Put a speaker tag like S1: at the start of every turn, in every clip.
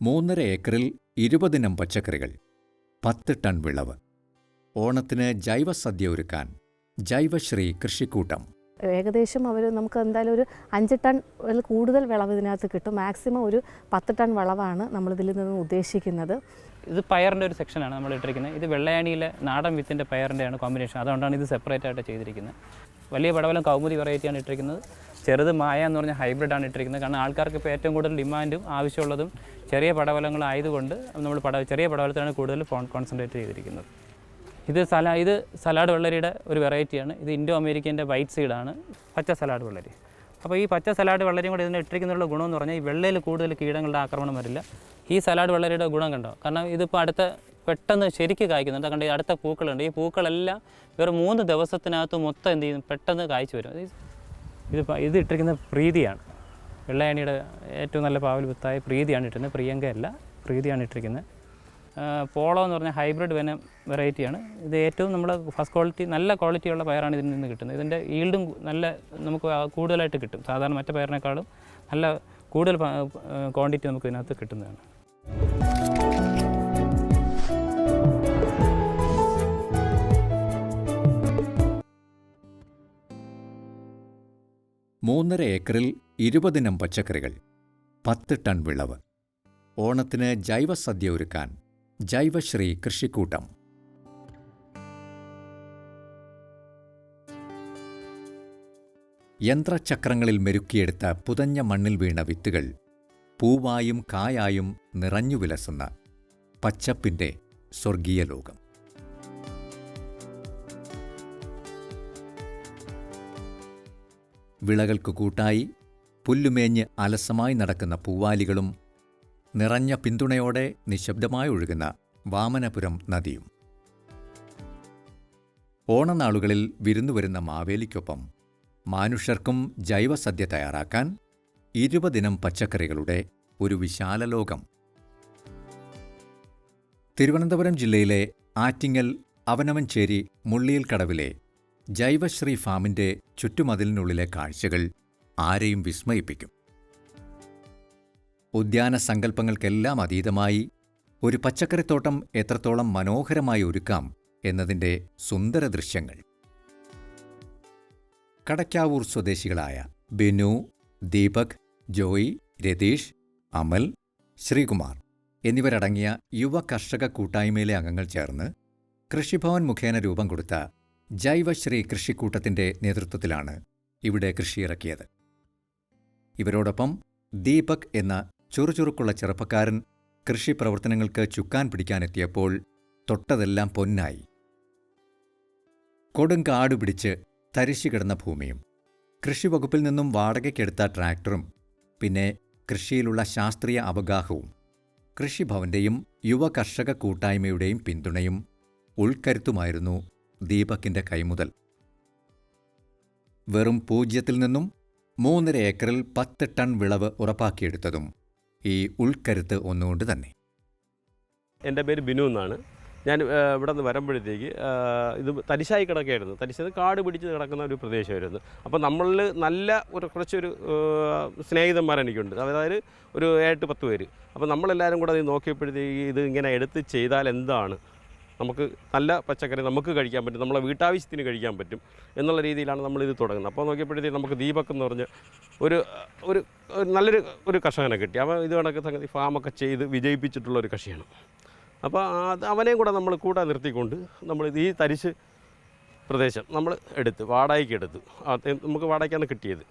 S1: 3.5 ഏക്കറിൽ 20 ഇനം പച്ചക്കറികൾ, 10 ടൺ വിളവ്. ഓണത്തിന് ജൈവസദ്യ ഒരുക്കാൻ ജൈവശ്രീ കൃഷിക്കൂട്ടം.
S2: ഏകദേശം നമുക്ക് എന്തായാലും ഒരു 5 ടൺ കൂടുതൽ വിളവ് ഇതിനകത്ത് കിട്ടും. മാക്സിമം ഒരു 10 ടൺ വിളവാണ് നമ്മളിതിൽ നിന്ന് ഉദ്ദേശിക്കുന്നത്.
S3: ഇത് പയറിൻ്റെ ഒരു സെക്ഷനാണ് നമ്മൾ ഇട്ടിരിക്കുന്നത്. ഇത് വെള്ളയാണിയിലെ നാടൻ വിത്തിൻ്റെ പയറിൻ്റെയാണ് കോമ്പിനേഷൻ. അതുകൊണ്ടാണ് ഇത് സെപ്പറേറ്റ് ആയിട്ട് ചെയ്തിരിക്കുന്നത്. വലിയ പടവലം കൗമുദി വെറൈറ്റിയാണ് ഇട്ടിരിക്കുന്നത്. ചെറുത് മായ എന്ന് പറഞ്ഞ ഹൈബ്രിഡാണ് ഇട്ടിരിക്കുന്നത്. കാരണം ആൾക്കാർക്ക് ഇപ്പോൾ ഏറ്റവും കൂടുതൽ ഡിമാൻഡും ആവശ്യമുള്ളതും ചെറിയ പടവലങ്ങളായതുകൊണ്ട് നമ്മൾ ചെറിയ പടവലത്തിലാണ് കൂടുതൽ കോൺസെൻട്രേറ്റ് ചെയ്തിരിക്കുന്നത്. ഇത് സലാഡ് വെള്ളരിയുടെ ഒരു വെറൈറ്റിയാണ്. ഇത് ഇൻഡോ അമേരിക്കൻ്റെ വൈറ്റ് സീഡാണ് പച്ച സലാഡ് വെള്ളരി. അപ്പോൾ ഈ പച്ച സലാഡ് വെള്ളരിയും കൂടെ ഇതിന് ഇട്ടിരിക്കുന്നതിനുള്ള ഗുണമെന്ന് പറഞ്ഞാൽ ഈ വെള്ളയിൽ കൂടുതൽ കീടങ്ങളുടെ ആക്രമണം വരില്ല. ഈ സലാഡ് വെള്ളരിയുടെ ഗുണം കണ്ടോ? കാരണം ഇതിപ്പോൾ പെട്ടെന്ന് ശരിക്ക് കായ്ക്കുന്നുണ്ട്. കണ്ട് അടുത്ത പൂക്കളുണ്ട്. ഈ പൂക്കളെല്ലാം വെറും 3 ദിവസത്തിനകത്ത് മൊത്തം എന്ത് ചെയ്യും, പെട്ടെന്ന് കായ്ച്ചു വരും. ഇത് ഇട്ടിരിക്കുന്ന പ്രീതിയാണ്. വെള്ളയാണിയുടെ ഏറ്റവും നല്ല പാവൽ വിത്തായ പ്രീതിയാണ് ഇട്ടിരുന്നത്. പ്രിയങ്കയല്ല, പ്രീതിയാണ് ഇട്ടിരിക്കുന്നത്. പോളോ എന്ന് പറഞ്ഞാൽ ഹൈബ്രിഡ് വെറൈറ്റിയാണ്. ഇത് ഏറ്റവും നമ്മൾ ഫസ്റ്റ് ക്വാളിറ്റി നല്ല ക്വാളിറ്റിയുള്ള പയറാണ് ഇതിൽ നിന്ന് കിട്ടുന്നത്. ഇതിൻ്റെ ഈൽഡും നമുക്ക് കൂടുതലായിട്ട് കിട്ടും. സാധാരണ മറ്റു പയറിനേക്കാളും കൂടുതൽ ക്വാണ്ടിറ്റി നമുക്ക് ഇതിനകത്ത് കിട്ടുന്നതാണ്.
S1: മൂന്നര ഏക്കറിൽ 20 ഇനം പച്ചക്കറികൾ, 10 ടൺ വിളവ്. ഓണത്തിന് ജൈവസദ്യ ഒരുക്കാൻ ജൈവശ്രീ കൃഷിക്കൂട്ടം. യന്ത്രചക്രങ്ങളിൽ മെരുക്കിയെടുത്ത പുതഞ്ഞ മണ്ണിൽ വീണ വിത്തുകൾ പൂവായും കായായും നിറഞ്ഞു വിലസുന്ന പച്ചപ്പിൻ്റെ സ്വർഗീയ ലോകം. വിളകൾക്ക് കൂട്ടായി പുല്ലുമേഞ്ഞ് അലസമായി നടക്കുന്ന പൂവാലികളും നിറഞ്ഞ പിന്തുണയോടെ നിശബ്ദമായി ഒഴുകുന്ന വാമനപുരം നദിയും. ഓണനാളുകളിൽ വിരുന്നുവരുന്ന മാവേലിക്കൊപ്പം മാനുഷർക്കും ജൈവസദ്യ തയ്യാറാക്കാൻ 20 ഇനം പച്ചക്കറികളുടെ ഒരു വിശാല ലോകം. തിരുവനന്തപുരം ജില്ലയിലെ ആറ്റിങ്ങൽ അവനവൻചേരി മുള്ളിയിൽ കടവിലെ ജൈവശ്രീ ഫാമിൻ്റെ ചുറ്റുമതിലിനുള്ളിലെ കാഴ്ചകൾ ആരെയും വിസ്മയിപ്പിക്കും. ഉദ്യാന സങ്കല്പങ്ങൾക്കെല്ലാം അതീതമായി ഒരു പച്ചക്കറിത്തോട്ടം എത്രത്തോളം മനോഹരമായി ഒരുക്കാം എന്നതിൻ്റെ സുന്ദര ദൃശ്യങ്ങൾ. കടയ്ക്കാവൂർ സ്വദേശികളായ ബിനു, ദീപക്, ജോയി, രതീഷ്, അമൽ, ശ്രീകുമാർ എന്നിവരടങ്ങിയ യുവ കർഷക കൂട്ടായ്മയിലെ അംഗങ്ങൾ ചേർന്ന് കൃഷിഭവൻ മുഖേന രൂപം കൊടുത്ത ജൈവശ്രീ കൃഷിക്കൂട്ടത്തിൻ്റെ നേതൃത്വത്തിലാണ് ഇവിടെ കൃഷിയിറക്കിയത്. ഇവരോടൊപ്പം ദീപക് എന്ന ചുറുചുറുക്കുള്ള ചെറുപ്പക്കാരൻ കൃഷി പ്രവർത്തനങ്ങൾക്ക് ചുക്കാൻ പിടിക്കാനെത്തിയപ്പോൾ തൊട്ടതെല്ലാം പൊന്നായി. കൊടുങ്കാട് പിടിച്ച് തരിശുകിടന്ന ഭൂമിയും കൃഷിവകുപ്പിൽ നിന്നും വാടകയ്ക്കെടുത്ത ട്രാക്ടറും പിന്നെ കൃഷിയിലുള്ള ശാസ്ത്രീയ അവഗാഹവും കൃഷിഭവന്റെയും യുവ കർഷക കൂട്ടായ്മയുടെയും പിന്തുണയും ഉൾക്കരുത്തുമായിരുന്നു ദീപകിന്റെ കൈമുതൽ. വെറും 0 നിന്നും 3.5 ഏക്കറിൽ 10 ടൺ വിളവ് ഉറപ്പാക്കിയെടുത്തതും ഈ ഉൾക്കരുത്ത് ഒന്നുകൊണ്ട് തന്നെ.
S4: എൻ്റെ പേര് ബിനു എന്നാണ്. ഞാൻ ഇവിടെ നിന്ന് വരുമ്പോഴത്തേക്ക് ഇത് തരിശായി കിടക്കുകയായിരുന്നു. തരിശത് കാട് പിടിച്ച് കിടക്കുന്ന ഒരു പ്രദേശമായിരുന്നു. അപ്പോൾ നമ്മളിൽ നല്ല കുറച്ചൊരു സ്നേഹിതന്മാർ എനിക്കുണ്ട്. അതായത് ഒരു 8-10 പേര്. അപ്പോൾ നമ്മളെല്ലാവരും കൂടെ അത് നോക്കിയപ്പോഴത്തേക്ക് ഇത് ഇങ്ങനെ എടുത്ത് ചെയ്താൽ എന്താണ് നമുക്ക് നല്ല പച്ചക്കറി നമുക്ക് കഴിക്കാൻ പറ്റും, നമ്മളെ വീട്ടാവശ്യത്തിന് കഴിക്കാൻ പറ്റും എന്നുള്ള രീതിയിലാണ് നമ്മളിത് തുടങ്ങുന്നത്. അപ്പോൾ നോക്കിയപ്പോഴത്തേക്ക് നമുക്ക് ദീപക് എന്ന് പറഞ്ഞ് ഒരു നല്ലൊരു കർഷകനെ കിട്ടി. അവൻ ഇത് കണക്ക് സംഗതി ഫാമൊക്കെ ചെയ്ത് വിജയിപ്പിച്ചിട്ടുള്ള ഒരു കൃഷിയാണ്. അപ്പോൾ അവനെയും കൂടെ നമ്മൾ കൂടെ നിർത്തിക്കൊണ്ട് നമ്മൾ ഈ തരിശ് പ്രദേശം നമ്മൾ വാടകയ്ക്ക് എടുത്തു. നമുക്ക് വാടകയ്ക്കാണ് കിട്ടിയത്.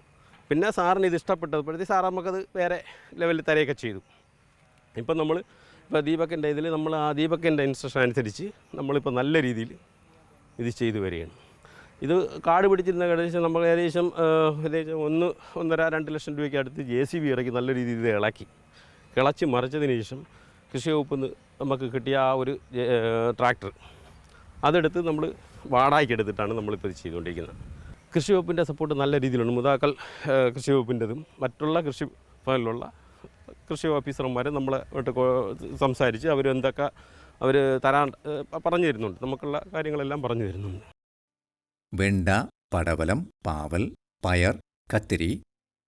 S4: പിന്നെ സാറിന് ഇത് ഇഷ്ടപ്പെട്ടപ്പോഴത്തേക്ക് സാർ നമുക്കത് വേറെ ലെവലിൽ തരയൊക്കെ ചെയ്തു. ഇപ്പം ഇപ്പോൾ ദീപകിൻ്റെ ഇതിൽ നമ്മൾ ആ ദീപകിൻ്റെ ഇൻസ്ട്രക്ഷൻ അനുസരിച്ച് നമ്മളിപ്പോൾ നല്ല രീതിയിൽ ഇത് ചെയ്തു വരികയാണ്. ഇത് കാട് പിടിച്ചിരുന്ന നമ്മൾ ഏകദേശം 1.5-2 ലക്ഷം രൂപയ്ക്ക് അടുത്ത് JCB ഇറക്കി നല്ല രീതിയിൽ ഇത് കിളച്ച് മറിച്ചതിന് ശേഷം കൃഷി വകുപ്പിൽ നിന്ന് നമുക്ക് കിട്ടിയ ആ ഒരു ട്രാക്ടർ അതെടുത്ത് നമ്മൾ വാടകയ്ക്ക് എടുത്തിട്ടാണ് നമ്മളിപ്പോൾ ഇത് ചെയ്തുകൊണ്ടിരിക്കുന്നത്. കൃഷി വകുപ്പിൻ്റെ സപ്പോർട്ട് നല്ല രീതിയിലുണ്ട്. മുതാക്കൽ കൃഷി വകുപ്പിൻ്റെതും മറ്റുള്ള കൃഷി ഭവനിലുള്ള കൃഷി ഓഫീസർമാർ നമ്മളെ സംസാരിച്ച് അവരെന്തൊക്കെ തരാൻ പറഞ്ഞു തരുന്നുണ്ട്. നമുക്കുള്ള കാര്യങ്ങളെല്ലാം പറഞ്ഞു തരുന്നുണ്ട്.
S1: വെണ്ട, പടവലം, പാവൽ, പയർ, കത്തിരി,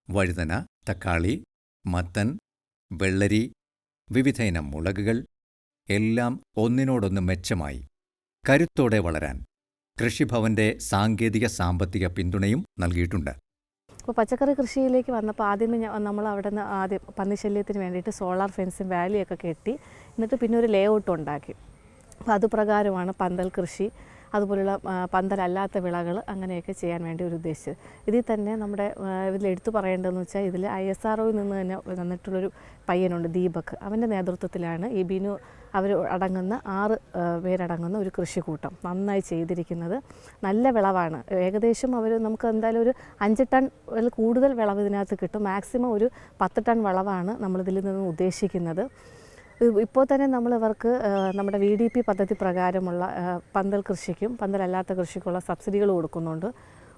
S1: വഴുതന, തക്കാളി, മത്തൻ, വെള്ളരി, വിവിധയിനം മുളകുകൾ എല്ലാം ഒന്നിനോടൊന്ന് മെച്ചമായി കരുത്തോടെ വളരാൻ കൃഷിഭവന്റെ സാങ്കേതിക സാമ്പത്തിക പിന്തുണയും നൽകിയിട്ടുണ്ട്.
S2: അപ്പോൾ പച്ചക്കറി കൃഷിയിലേക്ക് വന്നപ്പോൾ ആദ്യമേ നമ്മൾ അവിടെ നിന്ന് ആദ്യം പന്നിശല്യത്തിന് വേണ്ടിയിട്ട് സോളാർ ഫെൻസും വാലിയൊക്കെ കെട്ടി എന്നിട്ട് പിന്നെ ഒരു ലേ ഔട്ട് ഉണ്ടാക്കി. അപ്പോൾ അതുപ്രകാരമാണ് പന്തൽ കൃഷി അതുപോലുള്ള പന്തലല്ലാത്ത വിളകൾ അങ്ങനെയൊക്കെ ചെയ്യാൻ വേണ്ടി ഒരു ഉദ്ദേശിച്ചത്. ഇതിൽ തന്നെ നമ്മുടെ ഇതിൽ എടുത്തു പറയേണ്ടതെന്ന് വെച്ചാൽ ഇതിൽ ISROയിൽ നിന്ന് തന്നെ വന്നിട്ടുള്ളൊരു പയ്യനുണ്ട്, ദീപക്. അവൻ്റെ നേതൃത്വത്തിലാണ് ഈ ബിനു അവർ അടങ്ങുന്ന 6 പേരടങ്ങുന്ന ഒരു കൃഷിക്കൂട്ടം നന്നായി ചെയ്തിരിക്കുന്നത്. നല്ല വിളവാണ്. ഏകദേശം അവർ നമുക്ക് എന്തായാലും ഒരു 5 ടൺ കൂടുതൽ വിളവ് ഇതിനകത്ത് കിട്ടും. മാക്സിമം ഒരു 10 ടൺ വിളവാണ് നമ്മളിതിൽ നിന്ന് ഉദ്ദേശിക്കുന്നത്. ഇപ്പോൾ തന്നെ നമ്മൾ ഇവർക്ക് നമ്മുടെ VDP പദ്ധതി പ്രകാരമുള്ള പന്തൽ കൃഷിക്കും പന്തലല്ലാത്ത കൃഷിക്കുള്ള സബ്സിഡികൾ കൊടുക്കുന്നുണ്ട്.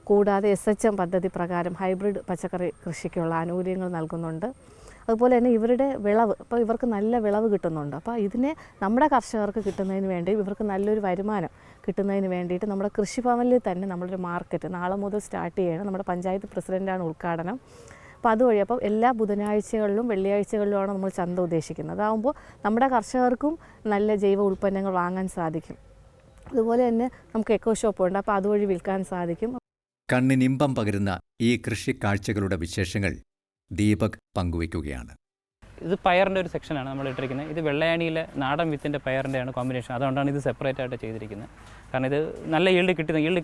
S2: കൂടാതെ SHM പദ്ധതി പ്രകാരം ഹൈബ്രിഡ് പച്ചക്കറി കൃഷിക്കുള്ള ആനുകൂല്യങ്ങൾ നൽകുന്നുണ്ട്. അതുപോലെ തന്നെ ഇവരുടെ വിളവ് ഇപ്പോൾ ഇവർക്ക് നല്ല വിളവ് കിട്ടുന്നുണ്ട്. അപ്പോൾ ഇതിനെ നമ്മുടെ കർഷകർക്ക് കിട്ടുന്നതിന് വേണ്ടി ഇവർക്ക് നല്ലൊരു വരുമാനം കിട്ടുന്നതിന് വേണ്ടിയിട്ട് നമ്മുടെ കൃഷിഭവനിൽ തന്നെ നമ്മളൊരു മാർക്കറ്റ് നാളെ മുതൽ സ്റ്റാർട്ട് ചെയ്യണം. നമ്മുടെ പഞ്ചായത്ത് പ്രസിഡൻ്റാണ് ഉദ്ഘാടനം. അപ്പോൾ അതുവഴി അപ്പോൾ എല്ലാ ബുധനാഴ്ചകളിലും വെള്ളിയാഴ്ചകളിലുമാണ് നമ്മൾ ചന്ത ഉദ്ദേശിക്കുന്നത്. അതാകുമ്പോൾ നമ്മുടെ കർഷകർക്കും നല്ല ജൈവ ഉൽപ്പന്നങ്ങൾ വാങ്ങാൻ സാധിക്കും. അതുപോലെ തന്നെ നമുക്ക് എക്കോ ഷോപ്പുണ്ട്, അപ്പോൾ അതുവഴി വിൽക്കാൻ സാധിക്കും.
S1: കണ്ണിനിമ്പം പകരുന്ന ഈ കൃഷി കാഴ്ചകളുടെ വിശേഷങ്ങൾ ദീപക് പങ്കുവയ്ക്കുകയാണ്.
S3: ഇത് പയറിൻ്റെ ഒരു സെക്ഷനാണ് നമ്മൾ ഇട്ടിരിക്കുന്നത്. ഇത് വെള്ളയാണിയിലെ നാടൻ വിത്തിൻ്റെ പയറിൻ്റെയാണ് കോമ്പിനേഷൻ. അതുകൊണ്ടാണ് ഇത് സെപ്പറേറ്റ് ആയിട്ട് ചെയ്തിരിക്കുന്നത്. കാരണം ഇത് നല്ല ഈൽഡ്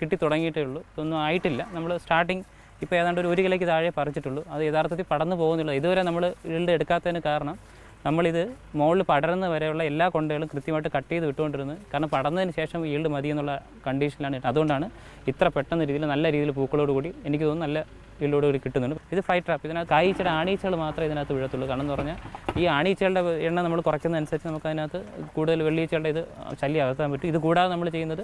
S3: കിട്ടി തുടങ്ങിയിട്ടേ ഉള്ളൂ. ഇതൊന്നും ആയിട്ടില്ല. നമ്മൾ സ്റ്റാർട്ടിങ് ഇപ്പോൾ ഏതാണ്ട് ഒരു കിലോയ്ക്ക് താഴെ പറിച്ചിട്ടുള്ളൂ. അത് യഥാർത്ഥത്തിൽ പടർന്നു പോകുന്നില്ല. ഇതുവരെ നമ്മൾ ഈൽഡ് എടുക്കാത്തതിന് കാരണം നമ്മളിത് മുകളിൽ പടരുന്ന വരെയുള്ള എല്ലാ കൊണ്ടകളും കൃത്യമായിട്ട് കട്ട് ചെയ്ത് വിട്ടുകൊണ്ടിരുന്നു. കാരണം പടർന്നതിന് ശേഷം ഈൽഡ് മതി എന്നുള്ള കണ്ടീഷനിലാണ്. അതുകൊണ്ടാണ് ഇത്ര പെട്ടെന്ന് രീതിയിൽ നല്ല രീതിയിൽ പൂക്കളോടുകൂടി എനിക്ക് തോന്നുന്നു നല്ല ഈൽഡോടുകൂടി കിട്ടുന്നുണ്ട്. ഇത് ഫൈറ്റ് ട്രാപ്പ്. ഇതിനകത്ത് കായ്ച്ചയുടെ ആണീച്ചകൾ മാത്രമേ ഇതിനകത്ത് വീഴത്തുള്ളൂ. കാരണം എന്ന് പറഞ്ഞാൽ ഈ ആണീച്ചകളുടെ എണ്ണം നമ്മൾ കുറയ്ക്കുന്നതനുസരിച്ച് നമുക്ക് അതിനകത്ത് കൂടുതൽ വെള്ളീച്ചകളുടെ ഇത് ശല്യം അകത്താൻ പറ്റും. ഇത് കൂടാതെ നമ്മൾ ചെയ്യുന്നത്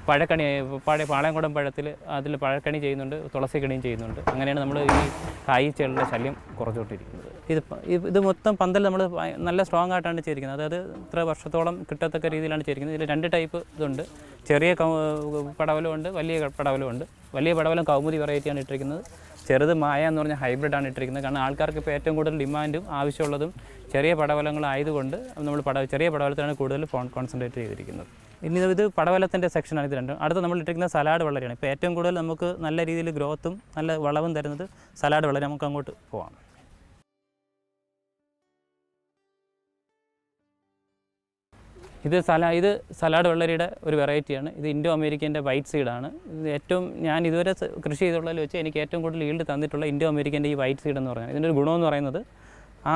S3: പഴക്കണി പാളയംകുടം പഴത്തിൽ അതിൽ പഴക്കണി ചെയ്യുന്നുണ്ട്, തുളസി കണിയും ചെയ്യുന്നുണ്ട്. അങ്ങനെയാണ് നമ്മൾ ഈ കായ്ച്ചകളുടെ ശല്യം കുറച്ചുകൊണ്ടിരിക്കുന്നത്. ഇത് മൊത്തം പന്തൽ നമ്മൾ നല്ല സ്ട്രോങ് ആയിട്ടാണ് ചെയ്തിരിക്കുന്നത്. അതായത് ഇത്ര വർഷത്തോളം കിട്ടത്തക്ക രീതിയിലാണ് ചെയ്തിരിക്കുന്നത്. ഇതിൽ 2 ടൈപ്പ് ഇതുണ്ട്. ചെറിയ പടവലമുണ്ട്, വലിയ പടവലമുണ്ട്. വലിയ പടവലം കൗമുദി വെറൈറ്റിയാണ് ഇട്ടിരിക്കുന്നത്. ചെറുത് മായ എന്ന് പറഞ്ഞാൽ ഹൈബ്രിഡാണ് ഇട്ടിരിക്കുന്നത്. കാരണം ആൾക്കാർക്ക് ഇപ്പോൾ ഏറ്റവും കൂടുതൽ ഡിമാൻഡും ആവശ്യമുള്ളതും ചെറിയ പടവലങ്ങളായതുകൊണ്ട് നമ്മൾ ചെറിയ പടവലത്തിലാണ് കൂടുതൽ കോൺസെൻട്രേറ്റ് ചെയ്തിരിക്കുന്നത്. ഇനി ഇത് പടവലത്തിൻ്റെ സെക്ഷനാണ് ഇത് രണ്ടും. അടുത്ത് നമ്മൾ ഇട്ടിരിക്കുന്ന സലാഡ് വെള്ളരിയാണ്. ഇപ്പോൾ ഏറ്റവും കൂടുതൽ നമുക്ക് നല്ല രീതിയിൽ ഗ്രോത്തും നല്ല വളവും തരുന്നത് സലാഡ് വെള്ളരി. നമുക്ക് അങ്ങോട്ട് പോവാം. ഇത് സലാഡ് വെള്ളരിയുടെ ഒരു വെറൈറ്റിയാണ്. ഇത് ഇൻഡോ അമേരിക്കൻ്റെ വൈറ്റ് സീഡാണ്. ഇത് ഏറ്റവും ഞാൻ ഇതുവരെ കൃഷി ചെയ്തുള്ളതിൽ വെച്ച് എനിക്ക് ഏറ്റവും കൂടുതൽ ഈൽഡ് തന്നിട്ടുള്ള ഇൻഡോ അമേരിക്കൻ്റെ ഈ വൈറ്റ് സീഡ് എന്ന് പറഞ്ഞാൽ ഇതിൻ്റെ ഒരു ഗുണമെന്ന് പറയുന്നത്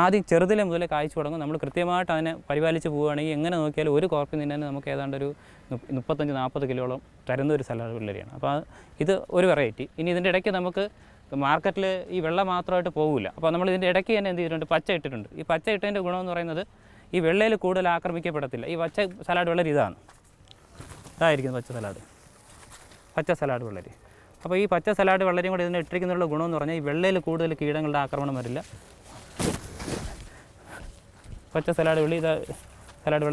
S3: ആദ്യം ചെറുതിലെ മുതലേ കായ്ച്ചു തുടങ്ങും. നമ്മൾ കൃത്യമായിട്ട് അതിനെ പരിപാലിച്ച് പോവുകയാണെങ്കിൽ എങ്ങനെ നോക്കിയാലും ഒരു കോർപ്പിൽ നിന്ന് തന്നെ നമുക്ക് ഏതാണ്ട് ഒരു 35-40 കിലോളം തരുന്ന ഒരു സലാഡ് വെള്ളരിയാണ്. അപ്പോൾ ഇത് ഒരു വെറൈറ്റി. ഇനി ഇതിൻ്റെ ഇടയ്ക്ക് നമുക്ക് മാർക്കറ്റിൽ ഈ വെള്ള മാത്രമായിട്ട് പോകില്ല. അപ്പോൾ നമ്മൾ ഇതിൻ്റെ ഇടയ്ക്ക് തന്നെ എന്ത് ചെയ്തിട്ടുണ്ട്, പച്ച ഇട്ടിട്ടുണ്ട്. ഈ പച്ച ഇട്ടതിൻ്റെ ഗുണമെന്ന് പറയുന്നത് ഈ വെള്ളയിൽ കൂടുതൽ ആക്രമിക്കപ്പെടത്തില്ല. ഈ പച്ച സലാഡ് വെള്ളരി ഇതായിരിക്കും പച്ച സലാഡ് വെള്ളരി. അപ്പോൾ ഈ പച്ച സലാഡ് വെള്ളരിയും കൂടെ ഇതിനെ ഇട്ടിരിക്കുന്നുള്ള ഗുണമെന്ന് പറഞ്ഞാൽ ഈ വെള്ളയിൽ കൂടുതൽ കീടങ്ങളുടെ ആക്രമണം വരില്ല. പച്ച സലാഡ് വെള്ളി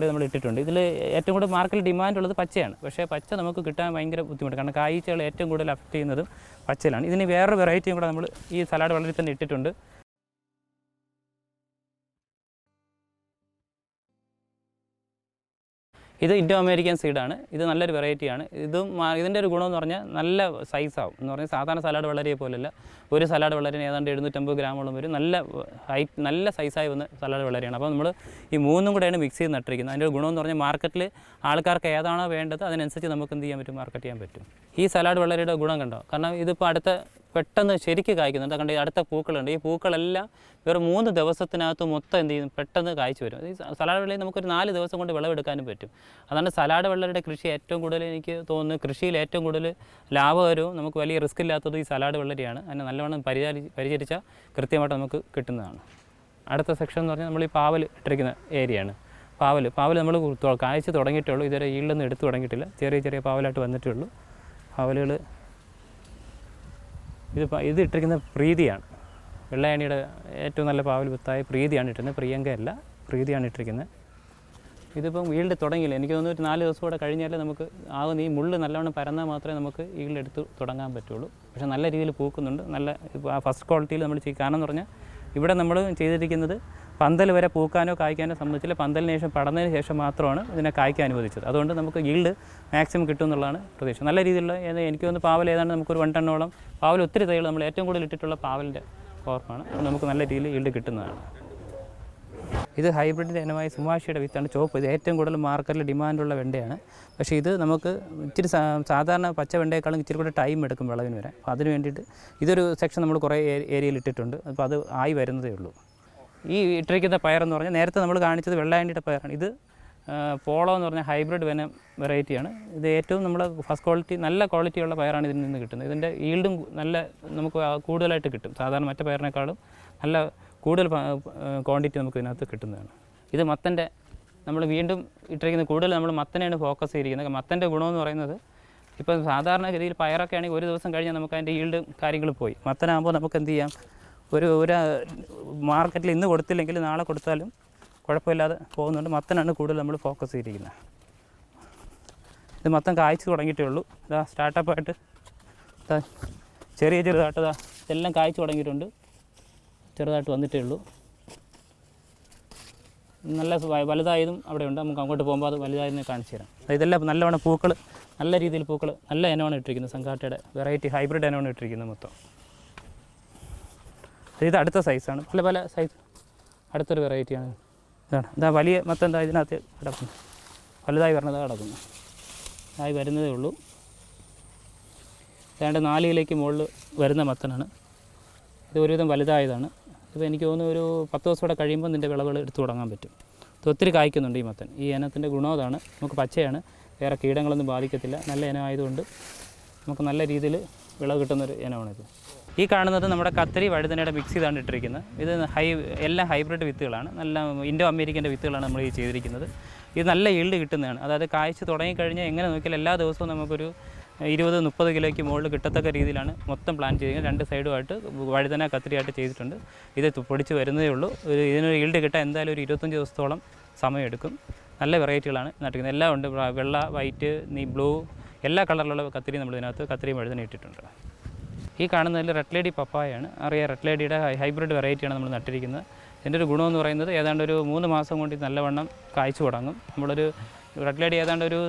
S3: നമ്മൾ ഇട്ടിട്ടുണ്ട്. ഇതിൽ ഏറ്റവും കൂടുതൽ മാർക്കറ്റിൽ ഡിമാൻഡുള്ളത് പച്ചയാണ്. പക്ഷേ പച്ച നമുക്ക് കിട്ടാൻ ഭയങ്കര ബുദ്ധിമുട്ട്. കാരണം കായ്ച്ചകൾ ഏറ്റവും കൂടുതൽ അഫക്റ്റ് ചെയ്യുന്നതും പച്ചയിലാണ്. ഇതിന് വേറൊരു വെറൈറ്റിയും കൂടെ നമ്മൾ ഈ സലാഡ് വെള്ളരി തന്നെ ഇട്ടിട്ടുണ്ട്. ഇത് ഇൻഡോ അമേരിക്കൻ സീഡാണ്. ഇത് നല്ലൊരു വെറൈറ്റിയാണ്. ഇതിൻ്റെ ഒരു ഗുണമെന്ന് പറഞ്ഞാൽ നല്ല സൈസാവും. എന്ന് പറഞ്ഞാൽ സാധാരണ സലാഡ് വെള്ളരിയെ പോലെയല്ല. ഒരു സലാഡ് വെള്ളരിന് ഏതാണ്ട് 750 ഗ്രാമോളം വരും. നല്ല സൈസായി വന്ന സലാഡ് വെള്ളരിയാണ്. അപ്പോൾ നമ്മൾ ഈ മൂന്നും കൂടെയാണ് മിക്സ് ചെയ്ത് നട്ടിരിക്കുന്നത്. അതിൻ്റെ ഒരു ഗുണമെന്ന് പറഞ്ഞാൽ മാർക്കറ്റിൽ ആൾക്കാർക്ക് ഏതാണോ വേണ്ടത് അതിനനുസരിച്ച് നമുക്ക് എന്ത് ചെയ്യാൻ പറ്റും, മാർക്കറ്റ് ചെയ്യാൻ പറ്റും. ഈ സലാഡ് വെള്ളരിയുടെ ഗുണം കണ്ടോ? കാരണം ഇതിപ്പോൾ പെട്ടെന്ന് ശരിക്ക് കായ്ക്കുന്നുണ്ട്. കണ്ട് അടുത്ത പൂക്കളുണ്ട്. ഈ പൂക്കളെല്ലാം വെറും 3 ദിവസത്തിനകത്ത് മൊത്തം എന്ത് ചെയ്യും, പെട്ടെന്ന് കായ്ച്ചു വരും. ഈ സലാഡ് വെള്ളരി നമുക്കൊരു 4 ദിവസം കൊണ്ട് വിളവെടുക്കാനും പറ്റും. അതാണ് സലാഡ് വെള്ളരിയുടെ കൃഷി ഏറ്റവും കൂടുതൽ എനിക്ക് തോന്നുന്നു കൃഷിയിൽ ഏറ്റവും കൂടുതൽ ലാഭകരവും നമുക്ക് വലിയ റിസ്ക് ഇല്ലാത്തത് ഈ സലാഡ് വെള്ളരിയാണ്. അതിനെ നല്ലവണ്ണം പരിചരിച്ചാൽ കൃത്യമായിട്ട് നമുക്ക് കിട്ടുന്നതാണ്. അടുത്ത സെക്ഷൻ എന്ന് പറഞ്ഞാൽ നമ്മൾ ഈ പാവൽ ഇട്ടിരിക്കുന്ന ഏരിയയാണ്. പാവൽ നമ്മൾ കായ്ച്ച് തുടങ്ങിയിട്ടേ ഉള്ളൂ. ഇതുവരെ ഈൽഡൊന്നും എടുത്ത് തുടങ്ങിയിട്ടില്ല. ചെറിയ പാവലായിട്ട് വന്നിട്ടേ ഉള്ളൂ. പാവലുകൾ ഇത് ഇട്ടിരിക്കുന്ന പ്രീതിയാണ്. വെള്ളയാണിയുടെ ഏറ്റവും നല്ല പാവൽ വിത്തായ പ്രീതിയാണ് ഇട്ടിരുന്നത്. പ്രിയങ്കയല്ല, പ്രീതിയാണ് ഇട്ടിരിക്കുന്നത്. ഇതിപ്പം ഈൽഡ് തുടങ്ങിയില്ല. എനിക്ക് തോന്നുന്നു ഒരു 4 ദിവസം കൂടെ കഴിഞ്ഞാലേ നമുക്ക് ആകുന്ന ഈ മുള്ള് നല്ലവണ്ണം പരന്നാൽ മാത്രമേ നമുക്ക് ഈൽഡ് എടുത്ത് തുടങ്ങാൻ പറ്റുള്ളൂ. പക്ഷേ നല്ല രീതിയിൽ പൂക്കുന്നുണ്ട്. നല്ല ഫസ്റ്റ് ക്വാളിറ്റിയിൽ നമ്മൾ ചെയ്യും. കാരണം എന്ന് പറഞ്ഞാൽ ഇവിടെ നമ്മൾ ചെയ്തിരിക്കുന്നത് പന്തൽ വരെ പൂക്കാനോ കായ്ക്കാനോ സംബന്ധിച്ചില്ല. പന്തലിന് ശേഷം പടന്നതിന് ശേഷം മാത്രമാണ് ഇതിനെ കായ്ക്കാൻ അനുവദിച്ചത്. അതുകൊണ്ട് നമുക്ക് ഈൽഡ് മാക്സിമം കിട്ടും എന്നുള്ളതാണ് പ്രതീക്ഷ. നല്ല രീതിയിലുള്ള എനിക്ക് തോന്നുന്നു പാവൽ ഏതാണ്ട് നമുക്കൊരു 1 ടണ്ണോളം പാവൽ ഒത്തിരി തൈകൾ നമ്മൾ ഏറ്റവും കൂടുതൽ ഇട്ടിട്ടുള്ള പാവലിൻ്റെ ഫോർമാണ്. അത് നമുക്ക് നല്ല രീതിയിൽ ഈൽഡ് കിട്ടുന്നതാണ്. ഇത് ഹൈബ്രിഡിൻ്റെ ഇനമായ സുമാഷിയുടെ വിത്താണ്, ചുവപ്പ്. ഇത് ഏറ്റവും കൂടുതൽ മാർക്കറ്റിൽ ഡിമാൻഡുള്ള വെണ്ടയാണ്. പക്ഷേ ഇത് നമുക്ക് ഇച്ചിരി സാധാരണ പച്ച വെണ്ടയേക്കാളും ഇച്ചിരി കൂടെ ടൈം എടുക്കും വിളവിന് വരാൻ. അപ്പോൾ അതിന് വേണ്ടിയിട്ട് ഇതൊരു സെക്ഷൻ നമ്മൾ കുറേ ഏരിയയിൽ ഇട്ടിട്ടുണ്ട്. അപ്പോൾ അത് ആയി വരുന്നതേ ഉള്ളൂ. ഈ ഇട്ടിരിക്കുന്ന പയറെന്ന് പറഞ്ഞാൽ നേരത്തെ നമ്മൾ കാണിച്ചത് വെള്ളായണിയുടെ പയറാണ്. ഇത് പോളോ എന്ന് പറഞ്ഞാൽ ഹൈബ്രിഡ് വെറൈറ്റിയാണ്. ഇത് ഏറ്റവും നമ്മൾ ഫസ്റ്റ് ക്വാളിറ്റി നല്ല ക്വാളിറ്റിയുള്ള പയറാണ് ഇതിൽ നിന്ന് കിട്ടുന്നത്. ഇതിൻ്റെ ഈൽഡും നല്ല നമുക്ക് കൂടുതലായിട്ട് കിട്ടും. സാധാരണ മറ്റു പയറിനേക്കാളും നല്ല കൂടുതൽ ക്വാണ്ടിറ്റി നമുക്ക് ഇതിനകത്ത് കിട്ടുന്നതാണ്. ഇത് മത്തൻ്റെ നമ്മൾ വീണ്ടും ഇട്ടിരിക്കുന്ന കൂടുതൽ നമ്മൾ മത്തനെയാണ് ഫോക്കസ് ചെയ്തിരിക്കുന്നത്. മത്തൻ്റെ ഗുണമെന്ന് പറയുന്നത് ഇപ്പം സാധാരണ ഗതിയിൽ പയറൊക്കെ ആണെങ്കിൽ ഒരു ദിവസം കഴിഞ്ഞാൽ നമുക്ക് അതിൻ്റെ ഈൽഡ് കാര്യങ്ങൾ പോയി. മത്തനാകുമ്പോൾ നമുക്ക് എന്ത് ചെയ്യാം, ഒരു മാർക്കറ്റിൽ ഇന്ന് കൊടുത്തില്ലെങ്കിൽ നാളെ കൊടുത്താലും കുഴപ്പമില്ലാതെ പോകുന്നുണ്ട്. മത്തനാണ് കൂടുതൽ നമ്മൾ ഫോക്കസ് ചെയ്തിരിക്കുന്നത്. ഇത് മത്തൻ കായ്ച്ചു തുടങ്ങിയിട്ടേ ഉള്ളൂ. ഇതാ സ്റ്റാർട്ടപ്പായിട്ട് ചെറുതായിട്ട് ഇതെല്ലാം കായ്ച്ചു തുടങ്ങിയിട്ടുണ്ട്. ചെറുതായിട്ട് വന്നിട്ടേ ഉള്ളൂ. നല്ല വലുതായതും അവിടെയുണ്ട്. നമുക്ക് അങ്ങോട്ട് പോകുമ്പോൾ അത് വലുതായതിനെ കാണിച്ചു തരാം. ഇതെല്ലാം നല്ലവണ്ണം പൂക്കൾ, നല്ല രീതിയിൽ പൂക്കൾ, നല്ല ഇനമാണ് ഇട്ടിരിക്കുന്നത്. സംഘാട്ടയുടെ വെറൈറ്റി ഹൈബ്രിഡ് ഇനമാണ് ഇട്ടിരിക്കുന്നത് മൊത്തം. ഇത് അടുത്ത സൈസാണ്, പല സൈസ്. അടുത്തൊരു വെറൈറ്റിയാണ്. ഇതാ വലിയ മത്തം എന്താ ഇതിനകത്ത് കിടക്കുന്നു, വലുതായി വരണതാണ് കിടക്കുന്നു. ആയി വരുന്നതേ ഉള്ളൂ. ഏതാണ്ട് 4 കിലോയ്ക്ക് മുകളിൽ വരുന്ന മത്തനാണ്. ഇത് ഒരുവിധം വലുതായതാണ്. ഇപ്പോൾ എനിക്ക് തോന്നുന്നു ഒരു 10 ദിവസം കൂടെ കഴിയുമ്പോൾ ഇതിൻ്റെ വിളവുകൾ എടുത്തു തുടങ്ങാൻ പറ്റും. ഇത് ഒത്തിരി കായ്ക്കുന്നുണ്ട് ഈ മത്തൻ. ഈ ഇനത്തിൻ്റെ ഗുണം അതാണ്, നമുക്ക് പച്ചയാണ്, വേറെ കീടങ്ങളൊന്നും ബാധിക്കത്തില്ല. നല്ല ഇനമായതുകൊണ്ട് നമുക്ക് നല്ല രീതിയിൽ വിളവ് കിട്ടുന്നൊരു ഇനമാണിത്. ഈ കാണുന്നത് നമ്മുടെ കത്തിരി വഴുതനയുടെ മിക്സ് ചെയ്താണ് ഇട്ടിരിക്കുന്നത്. ഇത് എല്ലാം ഹൈബ്രിഡ് വിത്തുകളാണ്. നല്ല ഇൻഡോ അമേരിക്കൻ്റെ വിത്തുകളാണ് നമ്മൾ ഈ ചെയ്തിരിക്കുന്നത്. ഇത് നല്ല ഈൽഡ് കിട്ടുന്നതാണ്. അതായത് കായ്ച്ച് തുടങ്ങിക്കഴിഞ്ഞാൽ എങ്ങനെ നോക്കിയാൽ എല്ലാ ദിവസവും നമുക്കൊരു 20-30 കിലോയ്ക്ക് മുകളിൽ കിട്ടത്തക്ക രീതിയിലാണ് മൊത്തം പ്ലാൻ ചെയ്തിരിക്കുന്നത്. 2 സൈഡുമായിട്ട് വഴുതന കത്തിരിയായിട്ട് ചെയ്തിട്ടുണ്ട്. ഇത് പൊടിച്ച് വരുന്നതേ ഉള്ളൂ. ഇതിനൊരു ഈൽഡ് കിട്ടാൻ എന്തായാലും ഒരു 25 ദിവസത്തോളം സമയമെടുക്കും. നല്ല വെറൈറ്റികളാണ് നട്ടിരിക്കുന്നത്. എല്ലാം ഉണ്ട്, വെള്ള, വൈറ്റ്, ബ്ലൂ, എല്ലാ കളറിലുള്ള കത്തിരി നമ്മൾ ഇതിനകത്ത് കത്തിരിയും വഴുതന ഇട്ടിട്ടുണ്ട്. ഈ കാണുന്നതിൽ റെഡ് ലേഡി പപ്പായാണ്. അറിയാം, റെഡ് ലേഡിയുടെ ഹൈബ്രിഡ് വെറൈറ്റിയാണ് നമ്മൾ നട്ടിരിക്കുന്നത്. ഇതിൻ്റെ ഒരു ഗുണമെന്ന് പറയുന്നത് ഏതാണ്ട് ഒരു 3 മാസം കൊണ്ട് നല്ലവണ്ണം കായ്ച്ചു തുടങ്ങും. നമ്മളൊരു റെഡ് ലേഡി ഏതാണ്ട് ഒരു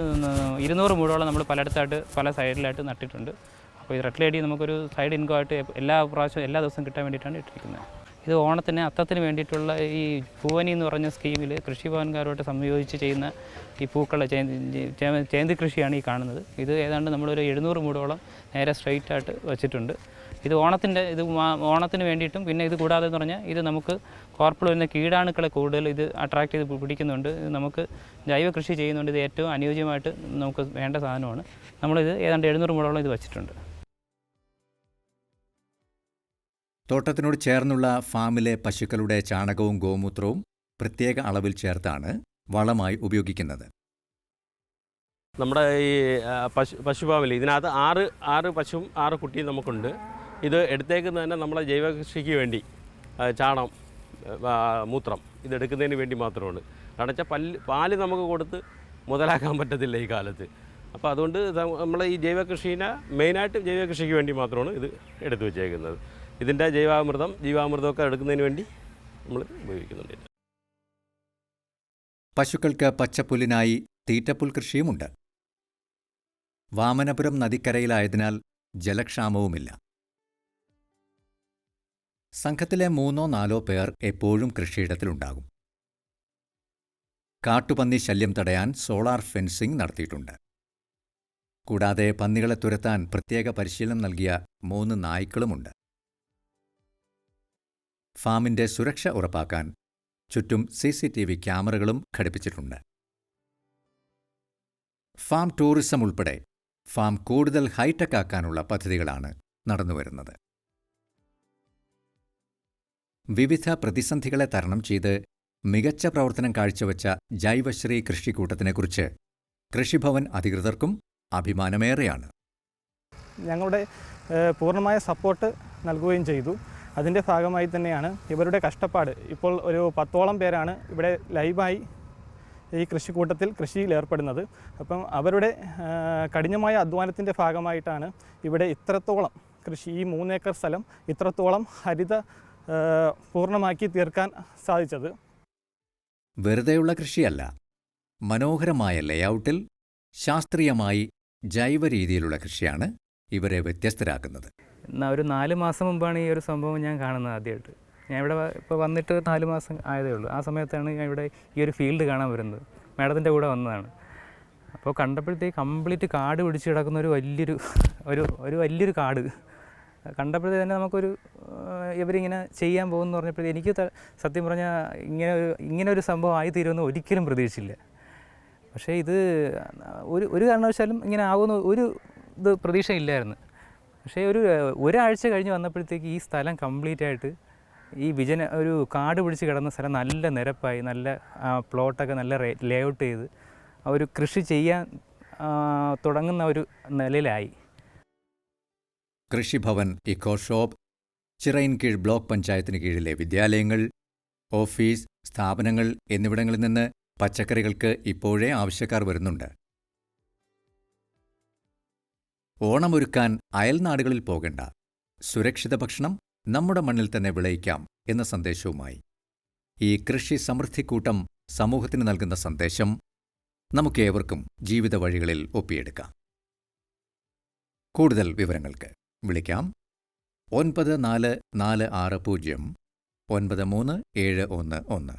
S3: 200 മൂടോളം നമ്മൾ പലയിടത്തായിട്ട് പല സൈഡിലായിട്ട് നട്ടിട്ടുണ്ട്. അപ്പോൾ ഈ റെഡ് ലേഡി നമുക്കൊരു സൈഡ് ഇൻകം ആയിട്ട് എല്ലാ ദിവസവും കിട്ടാൻ വേണ്ടിയിട്ടാണ് ഇട്ടിരിക്കുന്നത്. ഇത് ഓണത്തിന് അത്തത്തിന് വേണ്ടിയിട്ടുള്ള ഈ പൂവനി എന്ന് പറഞ്ഞ സ്കീമിൽ കൃഷിഭവൻകാരുമായിട്ട് സംയോജിച്ച് ചെയ്യുന്ന ഈ പൂക്കളെ ചേന്തി കൃഷിയാണ് ഈ കാണുന്നത്. ഇത് ഏതാണ്ട് നമ്മളൊരു 700 മൂടോളം നേരെ സ്ട്രെയിറ്റ് ആയിട്ട് വെച്ചിട്ടുണ്ട്. ഇത് ഓണത്തിന് വേണ്ടിയിട്ടും പിന്നെ ഇത് കൂടാതെ എന്ന് പറഞ്ഞാൽ ഇത് നമുക്ക് കോർപ്പിൽ വരുന്ന കീടാണുക്കളെ കൂടുതൽ ഇത് അട്രാക്ട് ചെയ്ത് പിടിക്കുന്നുണ്ട്. ഇത് നമുക്ക് ജൈവ കൃഷി ചെയ്യുന്നുണ്ട്. ഇത് ഏറ്റവും അനുയോജ്യമായിട്ട് നമുക്ക് വേണ്ട സാധനമാണ്. നമ്മളിത് ഏതാണ്ട് 700 മൂടോളം ഇത് വെച്ചിട്ടുണ്ട്.
S1: തോട്ടത്തിനോട് ചേർന്നുള്ള ഫാമിലെ പശുക്കളുടെ ചാണകവും ഗോമൂത്രവും പ്രത്യേക അളവിൽ ചേർത്താണ് വളമായി ഉപയോഗിക്കുന്നത്.
S4: നമ്മുടെ ഈ പശുപാവിൽ ഇതിനകത്ത് 6 പശുവും 6 കുട്ടിയും നമുക്കുണ്ട്. ഇത് എടുത്തേക്കുന്നത് തന്നെ നമ്മളെ ജൈവ കൃഷിക്ക് വേണ്ടി ചാണകം, മൂത്രം ഇതെടുക്കുന്നതിന് വേണ്ടി മാത്രമാണ്. കാരണം വെച്ചാൽ പാല് നമുക്ക് കൊടുത്ത് മുതലാക്കാൻ പറ്റത്തില്ല ഈ കാലത്ത്. അപ്പോൾ അതുകൊണ്ട് നമ്മൾ ഈ ജൈവ കൃഷീനെ മെയിനായിട്ട് ജൈവ കൃഷിക്ക് വേണ്ടി മാത്രമാണ് ഇത് എടുത്തു വെച്ചേക്കുന്നത്. ഇതിൻ്റെ ജീവാമൃതമൊക്കെ എടുക്കുന്നതിന് വേണ്ടി നമ്മൾ ഉപയോഗിക്കുന്നുണ്ട്.
S1: പശുക്കൾക്ക് പച്ചപ്പുല്ലിനായി തീറ്റപ്പുൽ കൃഷിയുമുണ്ട്. വാമനപുരം നദിക്കരയിലായതിനാൽ ജലക്ഷാമവുമില്ല. സംഘത്തിലെ 3-4 പേർ എപ്പോഴും കൃഷിയിടത്തിലുണ്ടാകും. കാട്ടുപന്നി ശല്യം തടയാൻ സോളാർ ഫെൻസിംഗ് നടത്തിയിട്ടുണ്ട്. കൂടാതെ പന്നികളെ തുരത്താൻ പ്രത്യേക പരിശീലനം നൽകിയ 3 നായ്ക്കളുമുണ്ട്. ഫാമിന്റെ സുരക്ഷ ഉറപ്പാക്കാൻ ചുറ്റും CCTV ക്യാമറകളും ഘടിപ്പിച്ചിട്ടുണ്ട്. ഫാം ടൂറിസം ഉൾപ്പെടെ ഫാം കൂടുതൽ ഹൈടെക് ആക്കാനുള്ള പദ്ധതികളാണ് നടന്നുവരുന്നത്. വിവിധ പ്രതിസന്ധികളെ തരണം ചെയ്ത് മികച്ച പ്രവർത്തനം കാഴ്ചവെച്ച ജൈവശ്രീ കൃഷിക്കൂട്ടത്തിനെക്കുറിച്ച് കൃഷിഭവൻ അധികൃതർക്കും അഭിമാനമേറെയാണ്.
S5: ഞങ്ങളുടെ പൂർണ്ണമായ സപ്പോർട്ട് നൽകുകയും ചെയ്തു. അതിൻ്റെ ഭാഗമായി തന്നെയാണ് ഇവരുടെ കഷ്ടപ്പാട്. ഇപ്പോൾ ഒരു 10ഓളം പേരാണ് ഇവിടെ ലൈവായി ഈ കൃഷിക്കൂട്ടത്തിൽ കൃഷിയിൽ ഏർപ്പെടുന്നത്. അപ്പം അവരുടെ കഠിനമായ അധ്വാനത്തിൻ്റെ ഭാഗമായിട്ടാണ് ഇവിടെ ഇത്രത്തോളം കൃഷി, ഈ 3 ഏക്കർ സ്ഥലം ഇത്രത്തോളം ഹരിത പൂർണ്ണമാക്കി തീർക്കാൻ സാധിച്ചത്.
S1: വെറുതെയുള്ള കൃഷിയല്ല, മനോഹരമായ ലേഔട്ടിൽ ശാസ്ത്രീയമായി ജൈവ രീതിയിലുള്ള കൃഷിയാണ് ഇവരെ വ്യത്യസ്തരാക്കുന്നത്.
S3: എന്നാൽ ഒരു 4 മാസം മുമ്പാണ് ഈ ഒരു സംഭവം ഞാൻ കാണുന്നത് ആദ്യമായിട്ട്. ഞാൻ ഇവിടെ ഇപ്പോൾ വന്നിട്ട് 4 മാസം ആയതേ ഉള്ളൂ. ആ സമയത്താണ് ഞാൻ ഇവിടെ ഈ ഒരു ഫീൽഡ് കാണാൻ വരുന്നത്. മാഡത്തിൻ്റെ കൂടെ വന്നതാണ്. അപ്പോൾ കണ്ടപ്പോഴത്തേക്ക് കംപ്ലീറ്റ് കാട് പിടിച്ച് കിടക്കുന്ന ഒരു വലിയൊരു കാട് കണ്ടപ്പോഴത്തേക്ക് തന്നെ നമുക്കൊരു ഇവരിങ്ങനെ ചെയ്യാൻ പോകുമെന്ന് പറഞ്ഞപ്പോഴത്തേക്ക് എനിക്ക് സത്യം പറഞ്ഞാൽ ഇങ്ങനെ ഒരു സംഭവം ആയിത്തീരുമെന്ന് ഒരിക്കലും പ്രതീക്ഷിച്ചില്ല. പക്ഷേ ഇത് ഒരു കാരണവശാലും ഇങ്ങനെ ആകുമെന്ന് ഒരു പ്രതീക്ഷയില്ലായിരുന്നു. പക്ഷേ ഒരാഴ്ച കഴിഞ്ഞ് വന്നപ്പോഴത്തേക്ക് ഈ സ്ഥലം കംപ്ലീറ്റ് ആയിട്ട് ഈ ഒരു കാട് പിടിച്ച് കിടന്ന സ്ഥലം നല്ല നിരപ്പായി, നല്ല പ്ലോട്ടൊക്കെ നല്ല ലേഔട്ട് ചെയ്ത് ഒരു കൃഷി ചെയ്യാൻ തുടങ്ങുന്ന ഒരു നിലയിലായി.
S1: കൃഷിഭവൻ, ഇക്കോ ഷോപ്പ്, ചിറയിൻകീഴ് ബ്ലോക്ക് പഞ്ചായത്തിന് കീഴിലെ വിദ്യാലയങ്ങൾ, ഓഫീസ്, സ്ഥാപനങ്ങൾ എന്നിവിടങ്ങളിൽ നിന്ന് പച്ചക്കറികൾക്ക് ഇപ്പോഴേ ആവശ്യക്കാർ വരുന്നുണ്ട്. ഓണമൊരുക്കാൻ അയൽനാടുകളിൽ പോകേണ്ട, സുരക്ഷിത ഭക്ഷണം നമ്മുടെ മണ്ണിൽ തന്നെ വിളയിക്കാം എന്ന സന്ദേശവുമായി ഈ കൃഷി സമൃദ്ധിക്കൂട്ടം സമൂഹത്തിന് നൽകുന്ന സന്ദേശം നമുക്കേവർക്കും ജീവിത വഴികളിൽ ഒപ്പിയെടുക്കാം. കൂടുതൽ വിവരങ്ങൾക്ക് വിളിക്കാം 9446093711